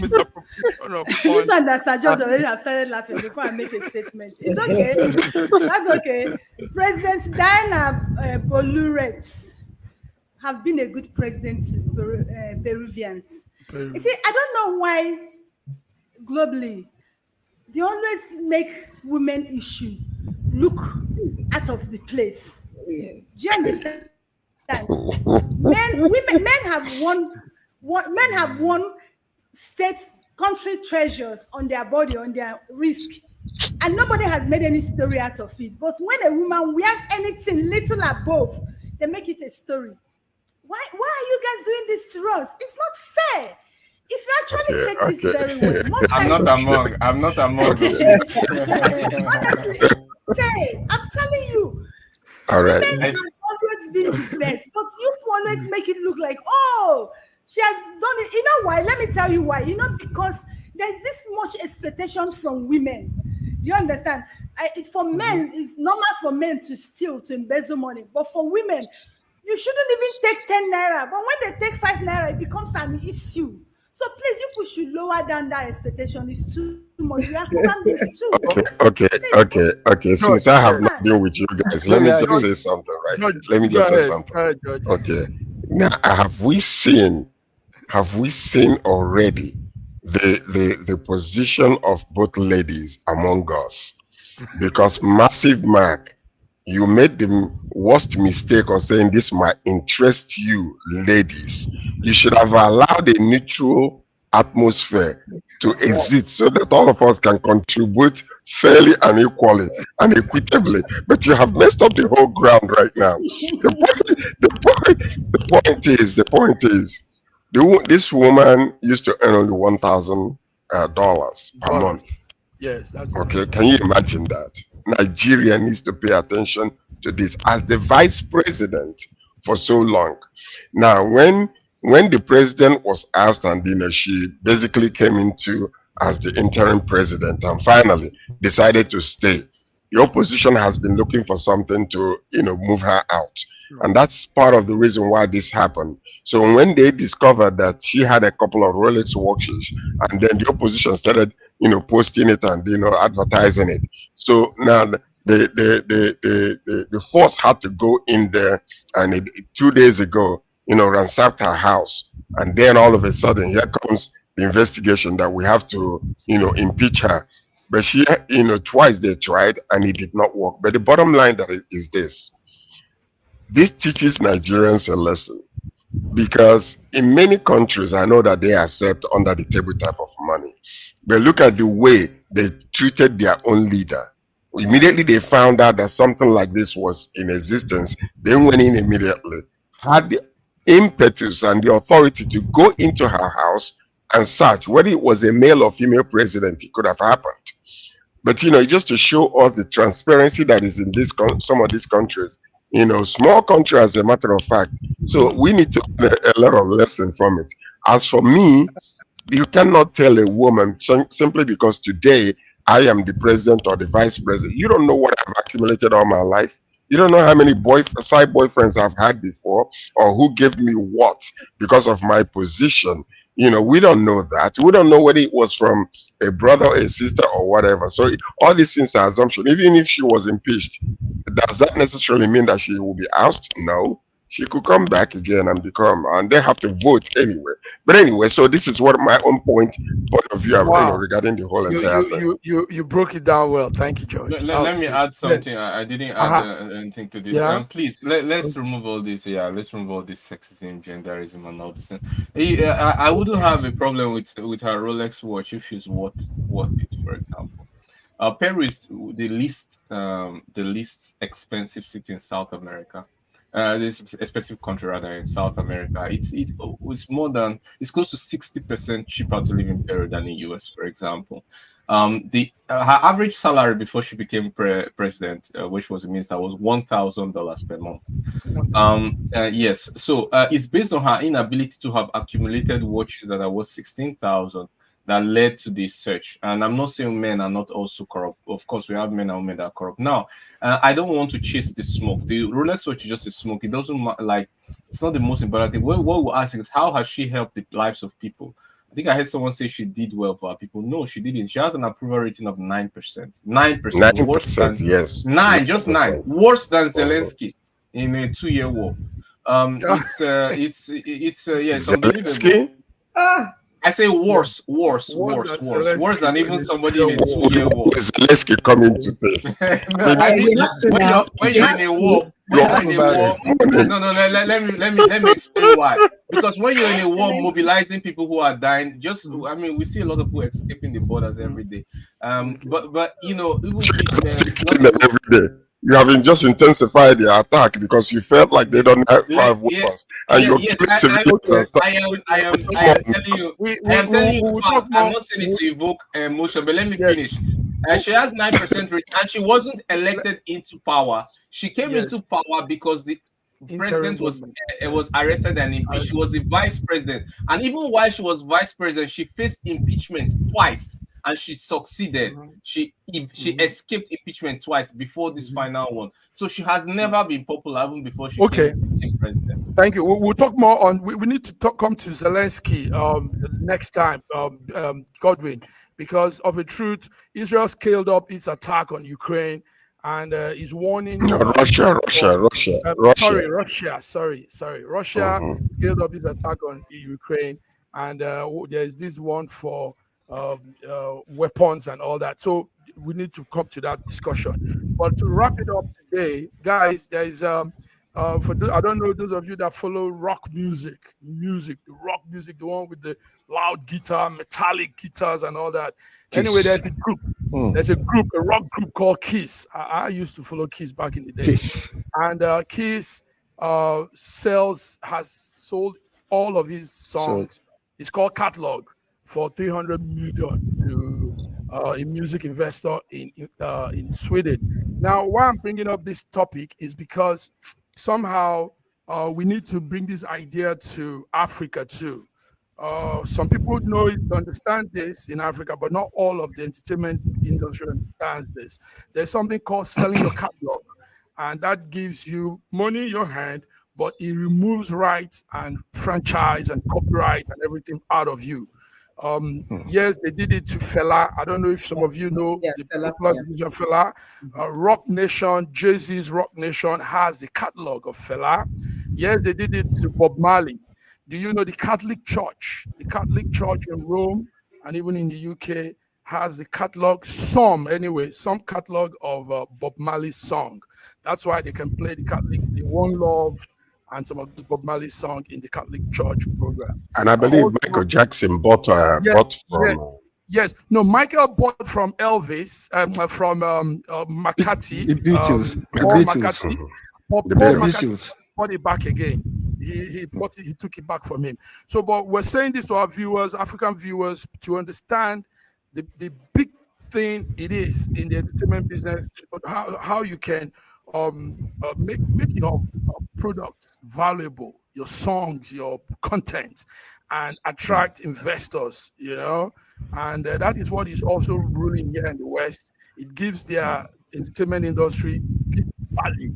misappropriation of funds. This one that Sir George already have started laughing before I make a statement. It's okay. That's okay. President Diana Boluarte have been a good president to Peruvians. You see, I don't know why globally they always make women issue look out of the place. Yes. Do you understand? Men have won state country treasures on their body, on their risk, and nobody has made any story out of it. But when a woman wears anything little above, they make it a story. Why are you guys doing this to us? It's not fair. If you actually check this very well, most I'm not among them. Honestly, fair. I'm telling you. All right. Women have always been the best, but you always make it look like, oh, she has done it. You know why? Let me tell you why. You know, because there's this much expectation from women. Do you understand? For men, it's normal for men to steal, to embezzle money. But for women, you shouldn't even take 10 naira. But when they take 5 naira, it becomes an issue. So please, you should lower down that expectation. It's too much. We are human beings too. Okay. Since I have not been with you guys, let me just say something, right? Let me just say something. Okay. Now, have we seen already the position of both ladies among us? Because Massive Mark, you made the worst mistake of saying this might interest you, ladies. You should have allowed a neutral atmosphere to exist so that all of us can contribute fairly and equally and equitably. But you have messed up the whole ground right now. The point is, this woman used to earn only $1,000 per month. Yes, that's okay. Can you imagine that? Nigeria needs to pay attention to this as the vice president for so long. Now, when the president was asked, and she basically came into as the interim president and finally decided to stay. The opposition has been looking for something to move her out. And that's part of the reason why this happened. So when they discovered that she had a couple of Rolex watches, and then the opposition started, posting it and advertising it. So now the force had to go in there, and 2 days ago, ransacked her house, and then all of a sudden, here comes the investigation that we have to, impeach her. But she, twice they tried, and it did not work. But the bottom line is this. This teaches Nigerians a lesson, because in many countries, I know that they accept under the table type of money. But look at the way they treated their own leader. Immediately they found out that something like this was in existence. They went in immediately, had the impetus and the authority to go into her house and search. Whether it was a male or female president, it could have happened. But just to show us the transparency that is in some of these countries. Small country, as a matter of fact. So we need to learn a lot of lesson from it. As for me, you cannot tell a woman simply because today I am the president or the vice president. You don't know what I've accumulated all my life. You don't know how many side boyfriends I've had before, or who gave me what because of my position. We don't know that. We don't know whether it was from a brother, a sister, or whatever. So all these things are assumption. Even if she was impeached, does that necessarily mean that she will be ousted? No. She could come back again and they have to vote anyway. But anyway, so this is what my own point of view regarding the whole entire thing. You broke it down well. Thank you, George. Let me add something. I didn't add anything to this. Yeah. Please, let's remove all this. Yeah, let's remove all this sexism, genderism, and all this. I wouldn't have a problem with her Rolex watch if she's worth it, for example. Peru is the least expensive city in South America. This specific country rather in South America. It's close to 60% cheaper to live in Peru than in US, for example. Her average salary before she became president, which was a minister, was $1,000 per month. Yes, so it's based on her inability to have accumulated watches that are worth $16,000 that led to this search. And I'm not saying men are not also corrupt. Of course, we have men and women that are corrupt. Now, I don't want to chase the smoke. The Rolex watch is just a smoke. It doesn't it's not the most important thing. What we're asking is, how has she helped the lives of people? I think I heard someone say she did well for her people. No, she didn't. She has an approval rating of 9%. 9%. Yes. 9, just 9. Worse than Zelensky in a 2-year war. It's Zelensky? I say worse than even somebody in a 2-year war. Zelensky coming to this. When you're in a war, when you're in a war, let me explain why. Because when you're in a war, mobilizing people who are dying, we see a lot of people escaping the borders every day. But you know, even every day. You have just intensified the attack because you felt like they don't have weapons, and you're killing civilians. I am telling you. I'm not saying it to evoke emotion, but let me finish. She has 9% rate, and she wasn't elected into power. She came into power because the president was arrested and impeached. She was the vice president, and even while she was vice president, she faced impeachment twice, and she succeeded. She escaped impeachment twice before this final one. So she has never been popular even before she became president. Thank you. We'll talk more on. We need to come to Zelensky next time, Godwin, because of the truth, Israel scaled up its attack on Ukraine and is warning. Russia. Sorry. Russia scaled up its attack on Ukraine, and there's this one for weapons and all that. So we need to come to that discussion. But to wrap it up today, guys, there is I don't know those of you that follow rock music, the one with the loud guitar, metallic guitars and all that. Anyway, there's a group. There's a rock group called Kiss. I used to follow Kiss back in the day. And Kiss has sold all of his songs. It's called Catalog for 300 million to a music investor in Sweden. Now, why I'm bringing up this topic is because somehow we need to bring this idea to Africa too. Some people understand this in Africa, but not all of the entertainment industry understands this. There's something called selling your catalog, and that gives you money in your hand, but it removes rights and franchise and copyright and everything out of you. Yes, they did it to Fela. I don't know if some of you know the popular musician Fela. Rock Nation, Jay-Z's Rock Nation has the catalog of Fela. Yes, they did it to Bob Marley. Do you know the Catholic Church? The Catholic Church in Rome and even in the UK has the catalog, some catalog of Bob Marley's song. That's why they can play the One Love and some of the Bob Marley song in the Catholic Church program. And I believe Michael Jackson bought from... Yes. No, Michael bought from Elvis, from McCarthy. Paul McCarthy. Paul McCarthy bought it back again. He took it back from him. So, but we're saying this to our viewers, African viewers, to understand the big thing it is in the entertainment business, how you can make your products valuable, your songs, your content, and attract investors, and that is what is also ruling here in the West. It gives their entertainment industry big value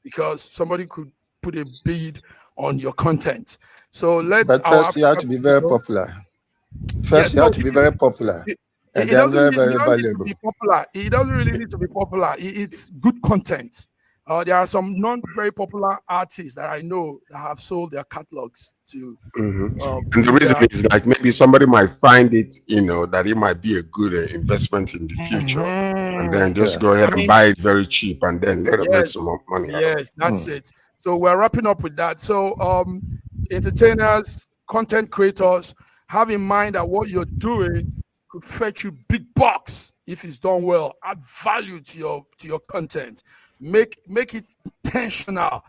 because somebody could put a bid on your content. So but first you have to be very popular. It doesn't really need to be popular. It doesn't really need to be popular. It's good content. There are some non-very popular artists that I know that have sold their catalogs to. And the reason is like maybe somebody might find it, that it might be a good investment in the future, and then just go ahead and buy it very cheap, and then let them make some more money. Yes, that's it. So we're wrapping up with that. So entertainers, content creators, have in mind that what you're doing could fetch you big bucks if it's done well. Add value to your content. Make it intentional.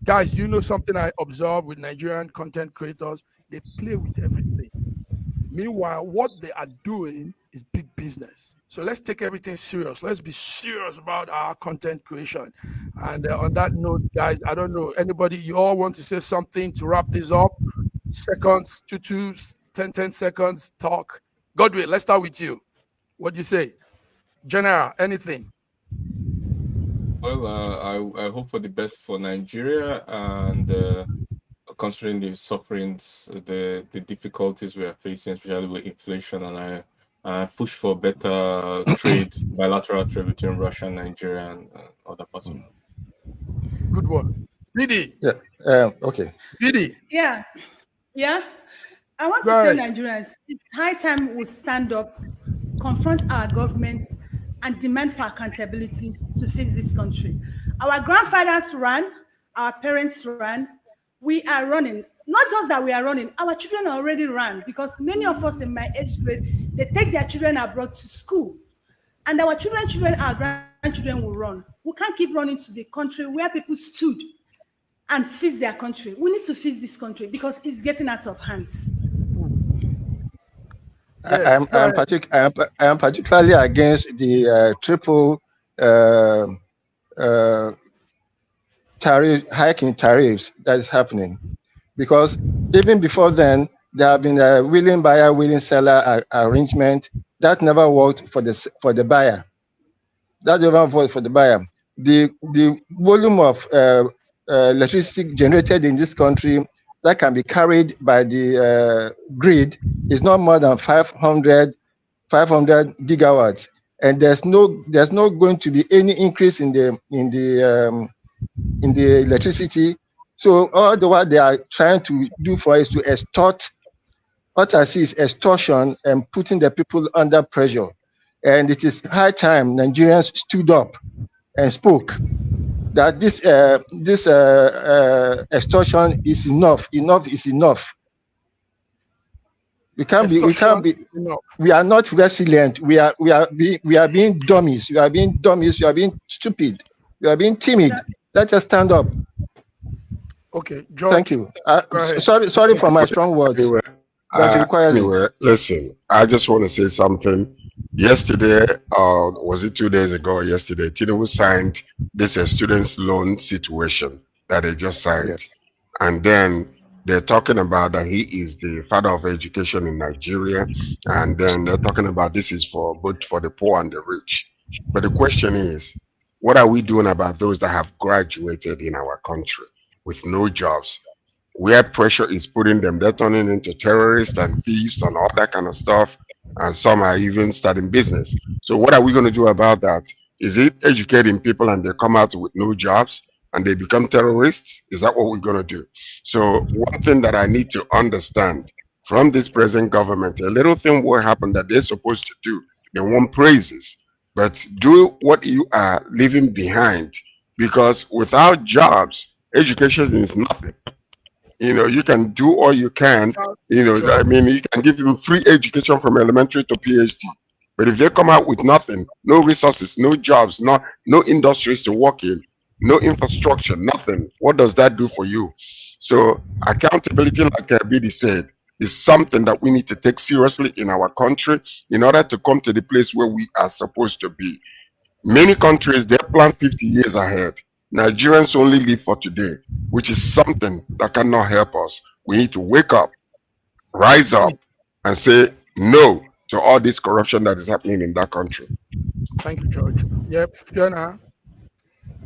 Guys, you know something I observe with Nigerian content creators? They play with everything. Meanwhile, what they are doing is big business. So let's take everything serious. Let's be serious about our content creation. And on that note, guys, I don't know, anybody, you all want to say something to wrap this up? Seconds, 10 seconds, talk. Godwin, let's start with you. What do you say? General, anything? Well, I hope for the best for Nigeria, and considering the sufferings, the difficulties we are facing, especially with inflation, and I push for better trade, bilateral trade between Russia and Nigeria and other parts of the world. Good one. Didi. Yeah. Okay. Didi. Yeah. I want to say, Nigerians, it's high time we stand up, confront our governments, and demand for accountability to fix this country. Our grandfathers ran, our parents ran, we are running. Not just that we are running, our children already ran, because many of us in my age grade, they take their children abroad to school. And our children, our grandchildren will run. We can't keep running to the country where people stood and fix their country. We need to fix this country because it's getting out of hands. Yes, I am particularly against the triple tariff hike in tariffs that is happening, because even before then there have been a willing buyer, willing seller arrangement that never worked for the buyer. That never worked for the buyer. The volume of electricity generated in this country that can be carried by the grid is not more than 500 gigawatts, and there's no going to be any increase in the electricity. So all the what they are trying to do for us to extort, what I see is extortion and putting the people under pressure. And it is high time Nigerians stood up and spoke that this extortion is enough. Enough is enough. We are not resilient. We are being dummies. We are being dummies. We are being stupid. We are being timid. Let us stand up. Okay, George. Thank you. Sorry for my strong words. Anyway, listen, I just want to say something. Yesterday, was it 2 days ago or yesterday, Tinubu signed this students' loan situation that they just signed. Yes. And then they're talking about that he is the father of education in Nigeria. And then they're talking about this is for both for the poor and the rich. But the question is, what are we doing about those that have graduated in our country with no jobs? Where pressure is putting them, they're turning into terrorists and thieves and all that kind of stuff. And some are even starting business. So what are we going to do about that? Is it educating people and they come out with no jobs and they become terrorists? Is that what we're going to do? So one thing that I need to understand from this present government, a little thing will happen that they're supposed to do. They want praises, but do what you are leaving behind, because without jobs, education is nothing. You know, you can do all you can, you know, I mean, you can give them free education from elementary to PhD. But if they come out with nothing, no resources, no jobs, no industries to work in, no infrastructure, nothing, what does that do for you? So accountability, like Bidi said, is something that we need to take seriously in our country in order to come to the place where we are supposed to be. Many countries, they plan 50 years ahead. Nigerians only live for today, which is something that cannot help us. We need to wake up, rise up, and say no to all this corruption that is happening in that country. Thank you, George. Yep, Fiona.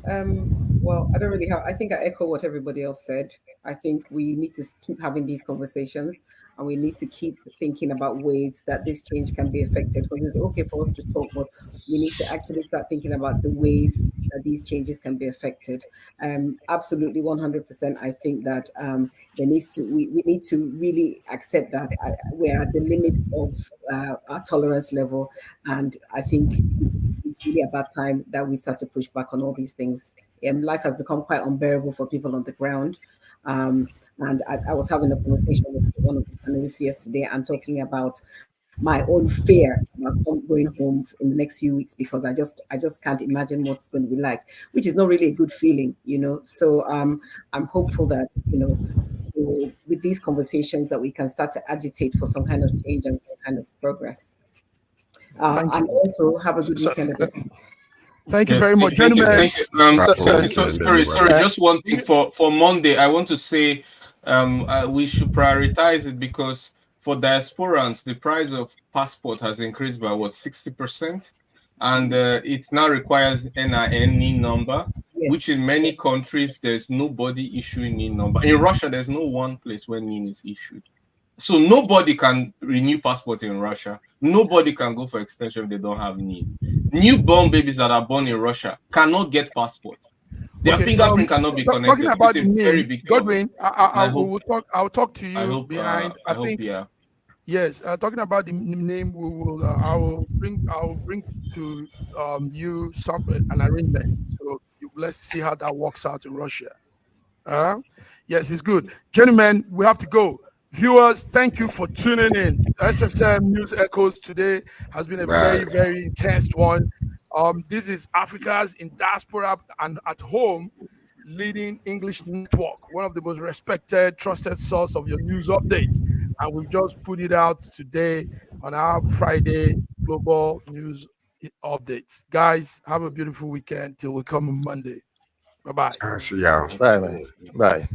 Well, I don't really have, I think I echo what everybody else said. I think we need to keep having these conversations, and we need to keep thinking about ways that this change can be affected, because it's okay for us to talk, but we need to actually start thinking about the ways that these changes can be affected. Absolutely 100%. I think that there needs to, we need to really accept that we're at the limit of our tolerance level. And I think it's really about time that we start to push back on all these things. Life has become quite unbearable for people on the ground. And I was having a conversation with one of the panelists yesterday and talking about my own fear about going home in the next few weeks, because I just can't imagine what's going to be like, which is not really a good feeling, you know. So I'm hopeful that, you know, with these conversations that we can start to agitate for some kind of change and some kind of progress. And also have a good weekend, everyone. Thank you very much, gentlemen. Sorry, just one thing for Monday. I want to say we should prioritize it, because for diasporans, the price of passport has increased by 60%, and it now requires NIN number, yes, which in many countries there's nobody issuing NIN number. In Russia, there's no one place where NIN is issued. So nobody can renew passport in Russia. Nobody can go for extension if they don't have NIN. Newborn babies that are born in Russia cannot get passport. Their fingerprint cannot be connected. Talking about the name, Godwin, I'll talk to you behind. Yes. Talking about the name, I'll bring to you an arrangement. So let's see how that works out in Russia. Yes, it's good. Gentlemen, we have to go. Viewers, thank you for tuning in. SSM News Echoes today has been a very, very intense one. This is Africa's in diaspora and at home leading English network, one of the most respected, trusted source of your news updates. And we've just put it out today on our Friday global news updates. Guys, have a beautiful weekend till we come on Monday. Bye-bye. See ya. Bye, man. Bye.